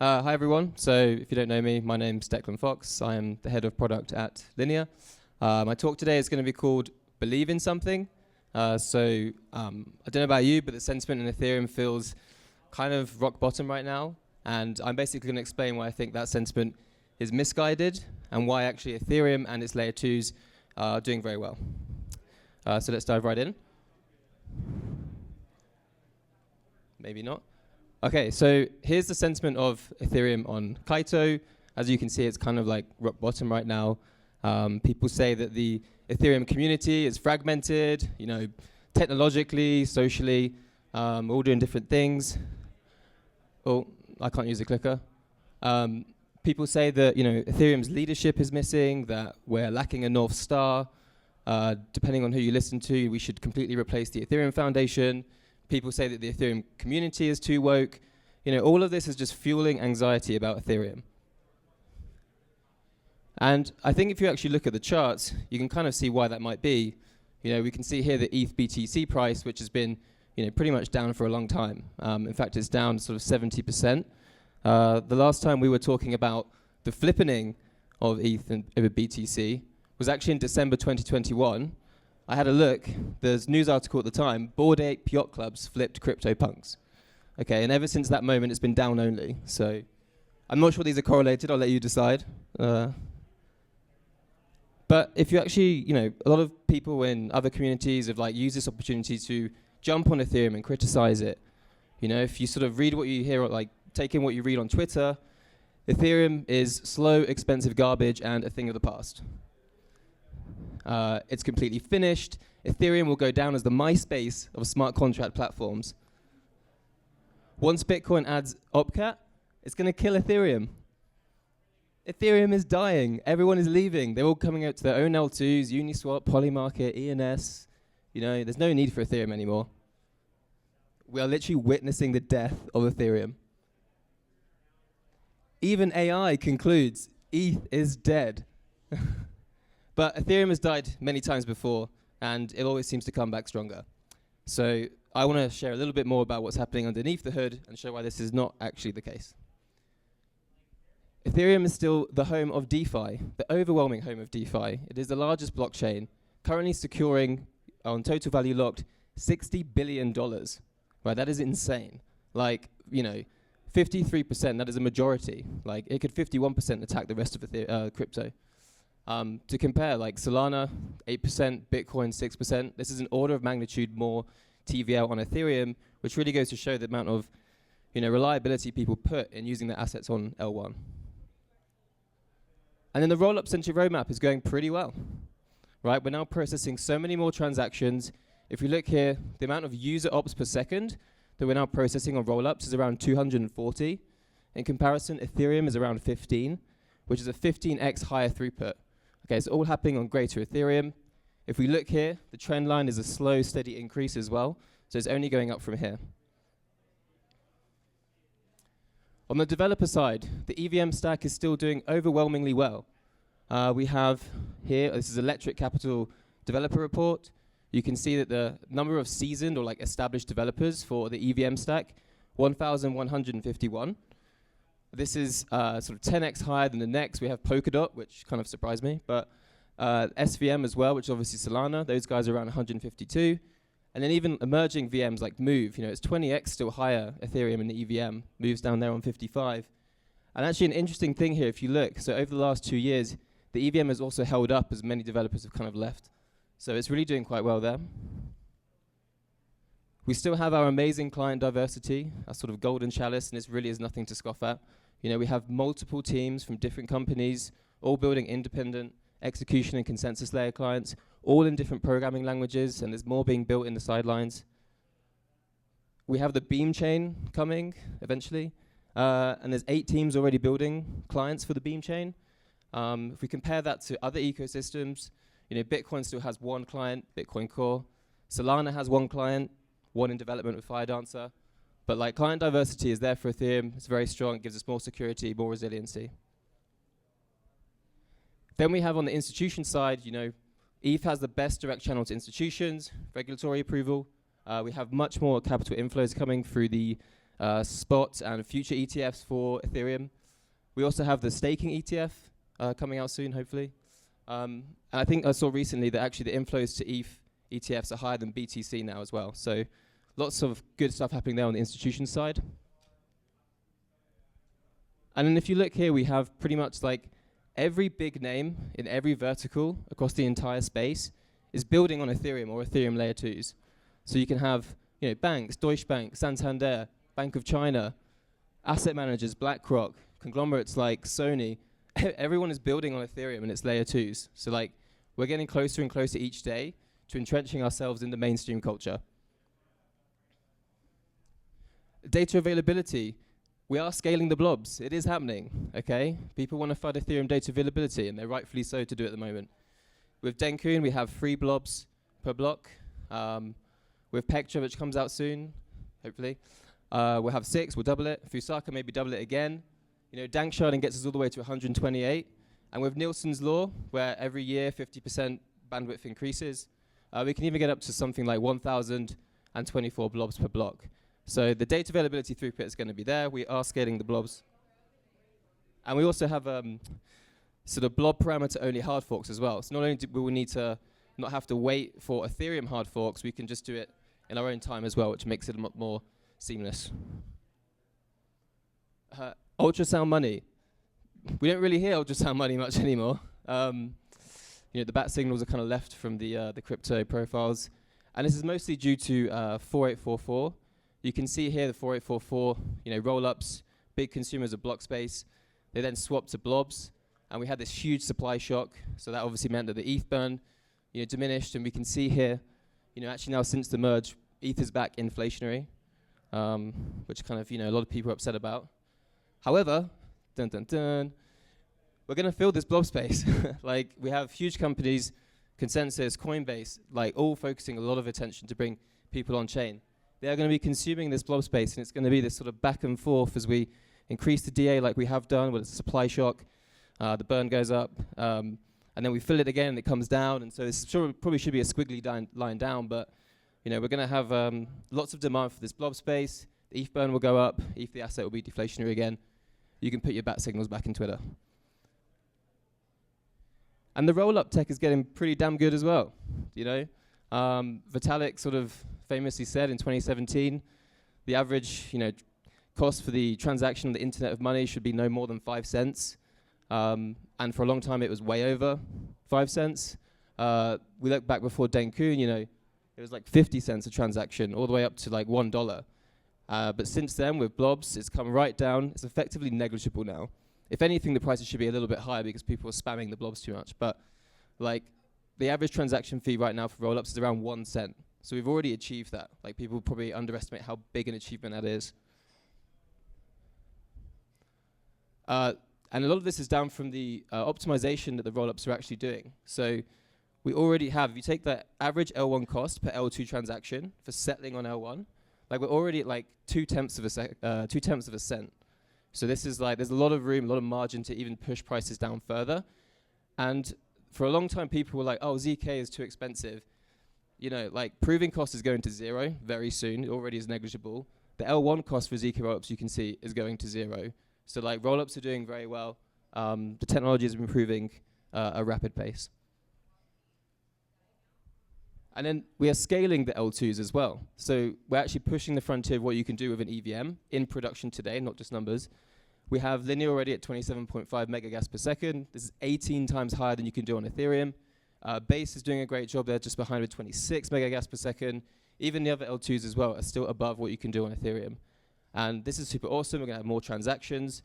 Hi everyone. So if you don't know me, my name's Declan Fox. I am the head of product at Linea. My talk today is going to be called Believe in Something. I don't know about you, but the sentiment in Ethereum feels kind of rock bottom right now. And I'm basically going to explain why I think that sentiment is misguided and why actually Ethereum and its layer 2s are doing very well. So let's dive right in. Maybe not. Okay, so here's the sentiment of Ethereum on Kaito. As you can see, it's kind of like rock bottom right now. People say that the Ethereum community is fragmented, technologically, socially, all doing different things. Oh, I can't use a clicker. People say that Ethereum's leadership is missing, that we're lacking a North Star. Depending on who you listen to, we should completely replace the Ethereum Foundation. People say that the Ethereum community is too woke. All of this is just fueling anxiety about Ethereum. And I think if you actually look at the charts, you can kind of see why that might be. We can see here the ETH BTC price, which has been pretty much down for a long time. In fact, it's down sort of 70%. The last time we were talking about the flippening of ETH over BTC was actually in December 2021. I had a look. There's a news article at the time. Bored Ape Yacht Clubs flipped CryptoPunks. Okay, and ever since that moment, it's been down only. So I'm not sure these are correlated. I'll let you decide. But if you actually, a lot of people in other communities have used this opportunity to jump on Ethereum and criticize it. If you sort of read what you hear, or take in what you read on Twitter, Ethereum is slow, expensive garbage and a thing of the past. It's completely finished. Ethereum will go down as the MySpace of smart contract platforms. Once Bitcoin adds Opcat, it's going to kill Ethereum. Ethereum is dying. Everyone is leaving. They're all coming out to their own L2s, Uniswap, Polymarket, ENS. There's no need for Ethereum anymore. We are literally witnessing the death of Ethereum. Even AI concludes ETH is dead. But Ethereum has died many times before, and it always seems to come back stronger. So I want to share a little bit more about what's happening underneath the hood and show why this is not actually the case. Ethereum is still the home of DeFi, the overwhelming home of DeFi. It is the largest blockchain, currently securing, on total value locked, $60 billion. Right, that is insane. 53%, that is a majority. It could 51% attack the rest of crypto. To compare, Solana, 8%, Bitcoin, 6%. This is an order of magnitude more TVL on Ethereum, which really goes to show the amount of reliability people put in using their assets on L1. And then the roll-up centric roadmap is going pretty well. Right, we're now processing so many more transactions. If we look here, the amount of user ops per second that we're now processing on roll-ups is around 240. In comparison, Ethereum is around 15, which is a 15x higher throughput. Okay, it's all happening on greater Ethereum. If we look here, the trend line is a slow, steady increase as well, so it's only going up from here. On the developer side, the EVM stack is still doing overwhelmingly well. We have here, this is Electric Capital Developer Report. You can see that the number of seasoned or established developers for the EVM stack, 1,151. This is sort of 10x higher than the next. We have Polkadot, which kind of surprised me, but SVM as well, which is obviously Solana. Those guys are around 152. And then even emerging VMs like Move, it's 20x still higher Ethereum in the EVM. Move's down there on 55. And actually an interesting thing here, if you look, so over the last 2 years, the EVM has also held up as many developers have kind of left. So it's really doing quite well there. We still have our amazing client diversity, our sort of golden chalice, and this really is nothing to scoff at. We have multiple teams from different companies, all building independent execution and consensus layer clients, all in different programming languages, and there's more being built in the sidelines. We have the Beam chain coming eventually, and there's 8 teams already building clients for the Beam chain. If we compare that to other ecosystems, Bitcoin still has 1 client, Bitcoin Core. Solana has 1 client, 1 in development with FireDancer. But client diversity is there for Ethereum. It's very strong. It gives us more security, more resiliency. Then we have on the institution side, ETH has the best direct channel to institutions, regulatory approval. We have much more capital inflows coming through the spot and future ETFs for Ethereum. We also have the staking ETF coming out soon, hopefully. And I think I saw recently that actually the inflows to ETH ETFs are higher than BTC now as well. So lots of good stuff happening there on the institution side. And then if you look here, we have pretty much like every big name in every vertical across the entire space is building on Ethereum or Ethereum layer 2s. So you can have banks, Deutsche Bank, Santander, Bank of China, asset managers, BlackRock, conglomerates like Sony. Everyone is building on Ethereum and its layer 2s. So like we're getting closer and closer each day to entrenching ourselves in the mainstream culture. Data availability. We are scaling the blobs. It is happening, okay? People want to FUD Ethereum data availability, and they're rightfully so to do it at the moment. With Denkun, we have 3 blobs per block. With Pectra, which comes out soon, hopefully, we'll have 6, we'll double it. Fusaka, maybe double it again. Danksharding gets us all the way to 128. And with Nielsen's law, where every year 50% bandwidth increases, we can even get up to something like 1,024 blobs per block. So the data availability throughput is going to be there. We are scaling the blobs. And we also have sort of blob parameter only hard forks as well. So not only do we need to not have to wait for Ethereum hard forks, we can just do it in our own time as well, which makes it a lot more seamless. Ultrasound money. We don't really hear ultrasound money much anymore. The bat signals are kind of left from the crypto profiles. And this is mostly due to 4844. You can see here the 4844, roll-ups, big consumers of block space. They then swapped to blobs, and we had this huge supply shock. So that obviously meant that the ETH burn, diminished, and we can see here, actually now since the merge, ETH is back inflationary, which kind of, a lot of people are upset about. However, we're going to fill this blob space. Like, we have huge companies, Consensus, Coinbase, like all focusing a lot of attention to bring people on chain. They are going to be consuming this blob space, and it's going to be this sort of back and forth as we increase the DA like we have done with a supply shock. The burn goes up, and then we fill it again, and it comes down. And so this probably should be a squiggly line down, but we're going to have lots of demand for this blob space. The ETH burn will go up. ETH, the asset, will be deflationary again. You can put your bat signals back in Twitter. And the roll-up tech is getting pretty damn good as well. Vitalik sort of famously said in 2017, the average cost for the transaction on the Internet of Money should be no more than 5 cents. And for a long time, it was way over 5 cents. We look back before Denkun, it was like 50 cents a transaction, all the way up to like $1. But since then, with blobs, it's come right down. It's effectively negligible now. If anything, the prices should be a little bit higher because people are spamming the blobs too much. But like the average transaction fee right now for rollups is around 1 cent. So we've already achieved that. Like, people probably underestimate how big an achievement that is. And a lot of this is down from the optimization that the rollups are actually doing. So we already have, if you take the average L1 cost per L2 transaction for settling on L1, like we're already at like 2/10 of a cent. So this is like, there's a lot of room, a lot of margin to even push prices down further. And for a long time, people were like, oh, ZK is too expensive. Like proving cost is going to 0 very soon. It already is negligible. The L1 cost for ZK rollups, you can see, is going to 0. So like rollups are doing very well. The technology is improving at a rapid pace. And then we are scaling the L2s as well. So we're actually pushing the frontier of what you can do with an EVM in production today, not just numbers. We have Linea already at 27.5 megagas per second. This is 18 times higher than you can do on Ethereum. Base is doing a great job there, just behind with 26 megagas per second. Even the other L2s as well are still above what you can do on Ethereum. And this is super awesome. We're going to have more transactions.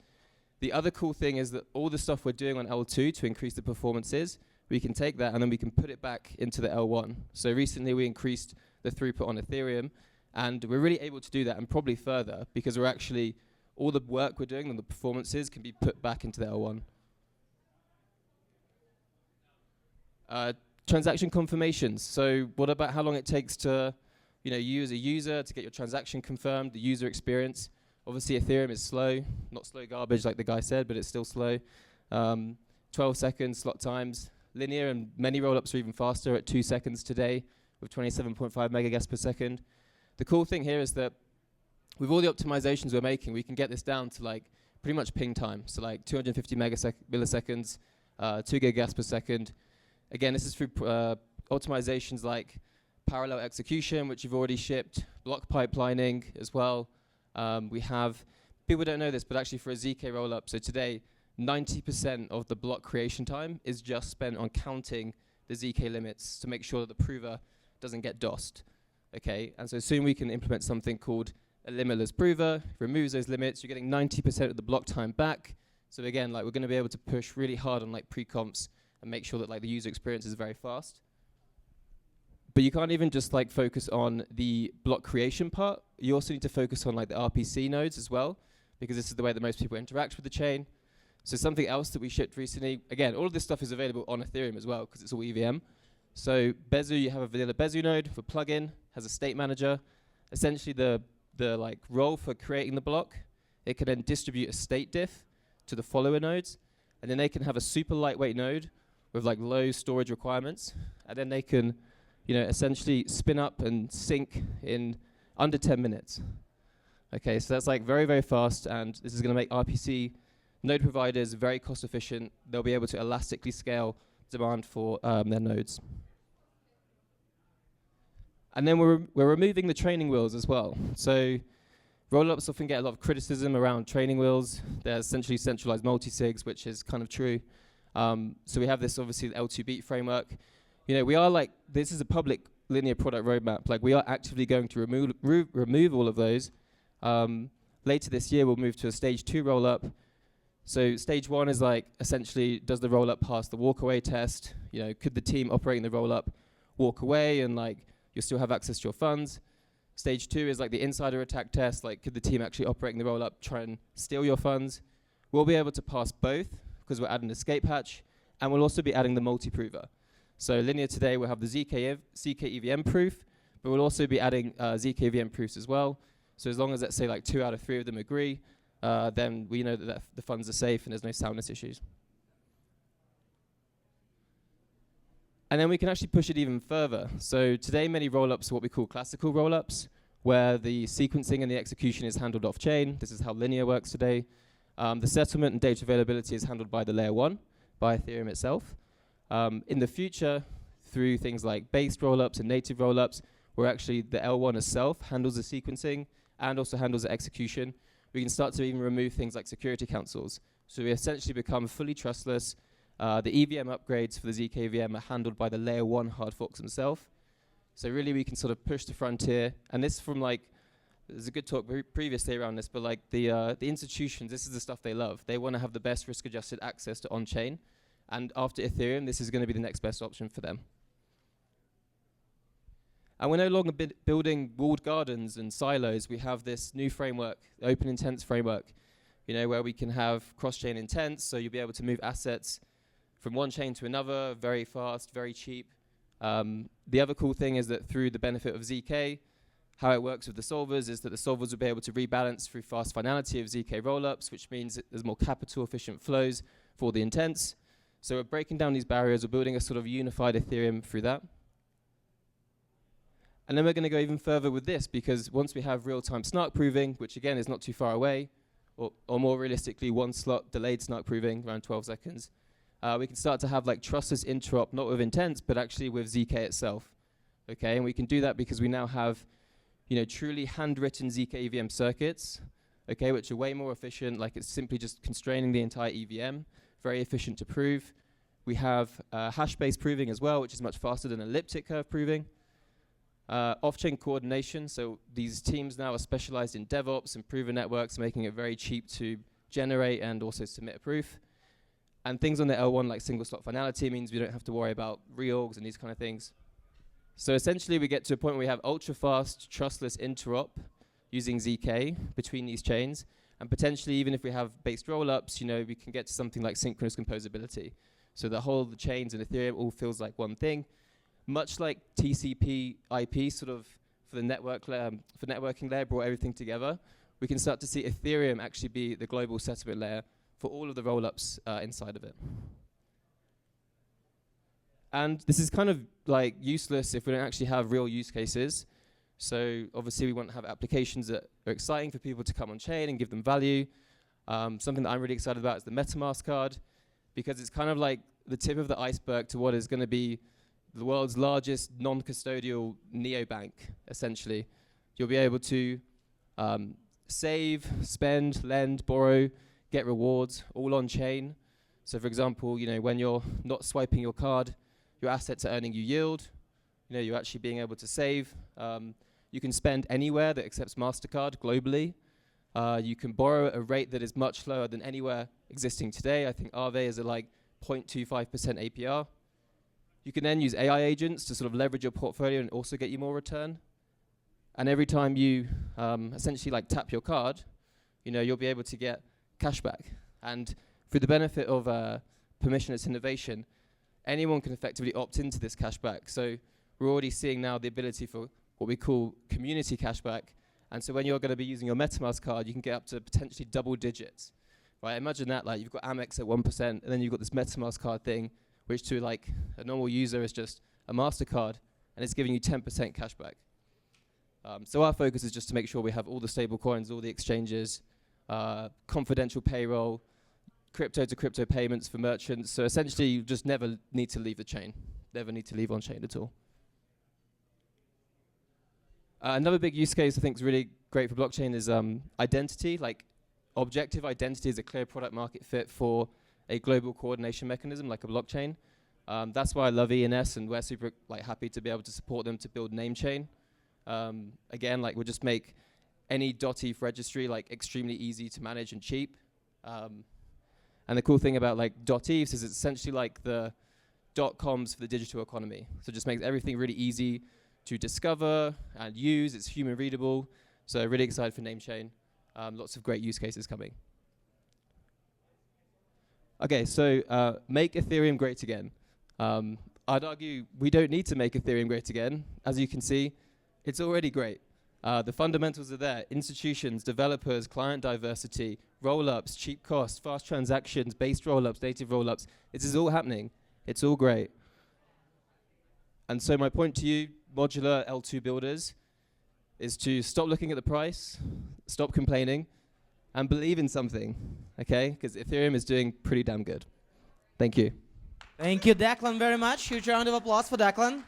The other cool thing is that all the stuff we're doing on L2 to increase the performances, we can take that and then we can put it back into the L1. So recently we increased the throughput on Ethereum, and we're really able to do that and probably further because we're actually, all the work we're doing and the performances can be put back into the L1. Transaction confirmations. So what about how long it takes to you as a user to get your transaction confirmed, the user experience? Obviously Ethereum is slow, not slow garbage like the guy said, but it's still slow. 12 seconds slot times. Linea and many rollups are even faster at 2 seconds today with 27.5 megagas per second. The cool thing here is that with all the optimizations we're making, we can get this down to like pretty much ping time. So like 250 milliseconds, 2 gigagas per second. Again, this is through optimizations like parallel execution, which you've already shipped, block pipelining as well. We have, people don't know this, but actually for a ZK rollup, so today, 90% of the block creation time is just spent on counting the ZK limits to make sure that the prover doesn't get DOSed. Okay, and so soon we can implement something called a limitless prover, removes those limits, you're getting 90% of the block time back. So again, like we're gonna be able to push really hard on like pre-comps and make sure that like the user experience is very fast. But you can't even just like focus on the block creation part. You also need to focus on like the RPC nodes as well, because this is the way that most people interact with the chain. So something else that we shipped recently, again, all of this stuff is available on Ethereum as well, because it's all EVM. So Bezu, you have a vanilla Bezu node for plugin, has a state manager. Essentially the like role for creating the block, it can then distribute a state diff to the follower nodes, and then they can have a super lightweight node with like low storage requirements, and then they can, you know, essentially spin up and sync in under 10 minutes. Okay, so that's like very, very fast, and this is gonna make RPC node providers very cost efficient. They'll be able to elastically scale demand for their nodes. And then we're removing the training wheels as well. So rollups often get a lot of criticism around training wheels. They're essentially centralized multisigs, which is kind of true. So we have this obviously the L2 beat framework. You know, we are like, this is a public linear product roadmap. Like we are actively going to remove all of those. Later this year, we'll move to a stage 2 rollup. So stage 1 is like, essentially, does the rollup pass the walk-away test? You know, could the team operating the rollup walk away and like, you'll still have access to your funds? Stage 2 is like the insider attack test, like could the team actually operating the rollup try and steal your funds? We'll be able to pass both because we're adding an escape hatch, and we'll also be adding the multi-prover. So Linea today will have the ZK EVM proof, but we'll also be adding ZK EVM proofs as well. So as long as, let's say, like 2 out of 3 of them agree, then we know that the funds are safe and there's no soundness issues. And then we can actually push it even further. So today, many rollups are what we call classical rollups, where the sequencing and the execution is handled off-chain. This is how Linea works today. The settlement and data availability is handled by the layer 1, by Ethereum itself. In the future, through things like based rollups and native rollups, where actually the L1 itself handles the sequencing and also handles the execution, we can start to even remove things like security councils. So we essentially become fully trustless. The EVM upgrades for the ZK EVM are handled by the layer 1 hard forks themselves. So really we can sort of push the frontier. And this from like, there's a good talk previously around this, but like the institutions, this is the stuff they love. They want to have the best risk-adjusted access to on-chain. And after Ethereum, this is going to be the next best option for them. And we're no longer building walled gardens and silos. We have this new framework, open intents framework, you know, where we can have cross-chain intents, so you'll be able to move assets from one chain to another very fast, very cheap. The other cool thing is that through the benefit of ZK, how it works with the solvers is that the solvers will be able to rebalance through fast finality of ZK rollups, which means that there's more capital efficient flows for the intents. So we're breaking down these barriers, we're building a sort of unified Ethereum through that. And then we're going to go even further with this, because once we have real-time snark proving, which again is not too far away, or more realistically, 1 slot delayed snark proving, around 12 seconds, we can start to have like trustless interop, not with intents, but actually with ZK itself. Okay, and we can do that because we now have, you know, truly handwritten ZK EVM circuits, okay, which are way more efficient. Like it's simply just constraining the entire EVM, very efficient to prove. We have hash-based proving as well, which is much faster than elliptic curve proving. Off-chain coordination, so these teams now are specialized in DevOps and prover networks, making it very cheap to generate and also submit a proof. And things on the L1 like single slot finality means we don't have to worry about reorgs and these kind of things. So essentially we get to a point where we have ultra-fast, trustless interop using ZK between these chains, and potentially even if we have based rollups, you know, we can get to something like synchronous composability. So the whole of the chains in Ethereum all feels like one thing. Much like TCP IP sort of for the network for networking layer brought everything together, we can start to see Ethereum actually be the global settlement layer for all of the rollups inside of it. And this is kind of like useless if we don't actually have real use cases. So obviously we want to have applications that are exciting for people to come on chain and give them value. Something that I'm really excited about is the MetaMask card, because it's kind of like the tip of the iceberg to what is going to be the world's largest non-custodial neobank, essentially. You'll be able to save, spend, lend, borrow, get rewards, all on chain. So for example, when you're not swiping your card, your assets are earning you yield. You're actually being able to save. You can spend anywhere that accepts MasterCard globally. You can borrow at a rate that is much lower than anywhere existing today. I think Aave is at like 0.25% APR. You can then use AI agents to sort of leverage your portfolio and also get you more return. And every time you essentially like tap your card, you'll be able to get cashback. And through the benefit of permissionless innovation, anyone can effectively opt into this cashback. So we're already seeing now the ability for what we call community cashback. And so when you're going to be using your MetaMask card, you can get up to potentially double digits. Right? Imagine that, like you've got Amex at 1%, and then you've got this MetaMask card thing, which to like a normal user is just a MasterCard, and it's giving you 10% cashback. So our focus is just to make sure we have all the stable coins, all the exchanges, confidential payroll, crypto to crypto payments for merchants. So essentially, you just never need to leave the chain, never need to leave on chain at all. Another big use case I think is really great for blockchain is identity. Like objective identity is a clear product market fit for a global coordination mechanism like a blockchain. That's why I love ENS, and we're super happy to be able to support them to build Namechain. Again, we'll just make any .eth registry extremely easy to manage and cheap. And the cool thing about .eths is it's essentially like the .coms for the digital economy. So it just makes everything really easy to discover and use. It's human readable. So really excited for Namechain. Lots of great use cases coming. Okay, so make Ethereum great again. I'd argue we don't need to make Ethereum great again. As you can see, it's already great. The fundamentals are there. Institutions, developers, client diversity, roll-ups, cheap cost, fast transactions, based roll-ups, native roll-ups. This is all happening. It's all great. And so my point to you, Modular L2 builders, is to stop looking at the price, stop complaining, and believe in something, okay? Because Ethereum is doing pretty damn good. Thank you. Thank you, Declan, very much. Huge round of applause for Declan.